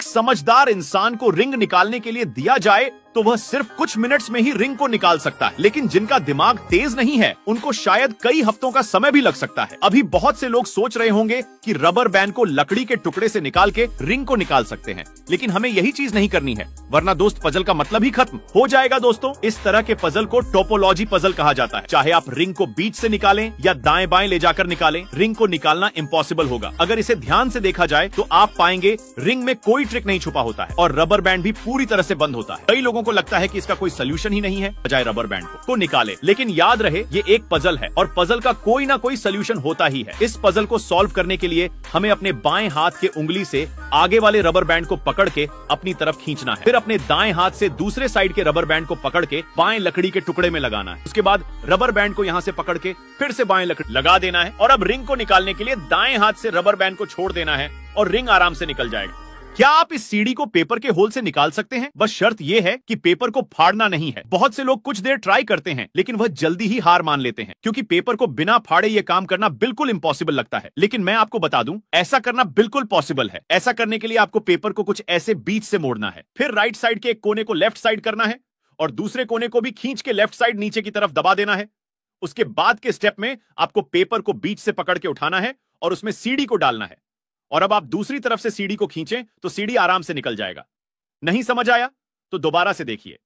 समझदार इंसान को रिंग निकालने के लिए दिया जाए तो वह सिर्फ कुछ मिनट्स में ही रिंग को निकाल सकता है, लेकिन जिनका दिमाग तेज नहीं है उनको शायद कई हफ्तों का समय भी लग सकता है। अभी बहुत से लोग सोच रहे होंगे कि रबर बैंड को लकड़ी के टुकड़े से निकाल के रिंग को निकाल सकते हैं, लेकिन हमें यही चीज नहीं करनी है, वरना दोस्त पजल का मतलब ही खत्म हो जाएगा। दोस्तों, इस तरह के पजल को टोपोलॉजी पजल कहा जाता है। चाहे आप रिंग को बीच से निकालें या दाएं बाएं ले जाकर निकालें, रिंग को निकालना इम्पॉसिबल होगा। अगर इसे ध्यान से देखा जाए तो आप पाएंगे रिंग में कोई ट्रिक नहीं छुपा होता है और रबर बैंड भी पूरी तरह से बंद होता है। कई लोगों को लगता है कि इसका कोई सोल्यूशन ही नहीं है, बजाय रबर बैंड को निकाले, लेकिन याद रहे ये एक पजल है और पजल का कोई ना कोई सोल्यूशन होता ही है। इस पजल को सॉल्व करने के लिए हमें अपने बाएं हाथ के उंगली से आगे वाले रबर बैंड को पकड़ के अपनी तरफ खींचना है, फिर अपने दाएं हाथ से दूसरे साइड के रबर बैंड को पकड़ के बाएं लकड़ी के टुकड़े में लगाना है। उसके बाद रबर बैंड को यहाँ से पकड़ के फिर से बाएं लकड़ी लगा देना है और अब रिंग को निकालने के लिए दाएं हाथ से रबर बैंड को छोड़ देना है और रिंग आराम से निकल जाएगा। क्या आप इस सीढ़ी को पेपर के होल से निकाल सकते हैं? बस शर्त यह है कि पेपर को फाड़ना नहीं है। बहुत से लोग कुछ देर ट्राई करते हैं, लेकिन वह जल्दी ही हार मान लेते हैं, क्योंकि पेपर को बिना फाड़े यह काम करना बिल्कुल इम्पॉसिबल लगता है। लेकिन मैं आपको बता दूं, ऐसा करना बिल्कुल पॉसिबल है। ऐसा करने के लिए आपको पेपर को कुछ ऐसे बीच से मोड़ना है, फिर राइट साइड के एक कोने को लेफ्ट साइड करना है और दूसरे कोने को भी खींच के लेफ्ट साइड नीचे की तरफ दबा देना है। उसके बाद के स्टेप में आपको पेपर को बीच से पकड़ के उठाना है और उसमें सीढ़ी को डालना है, और अब आप दूसरी तरफ से सीढ़ी को खींचें तो सीढ़ी आराम से निकल जाएगा। नहीं समझ आया तो दोबारा से देखिए।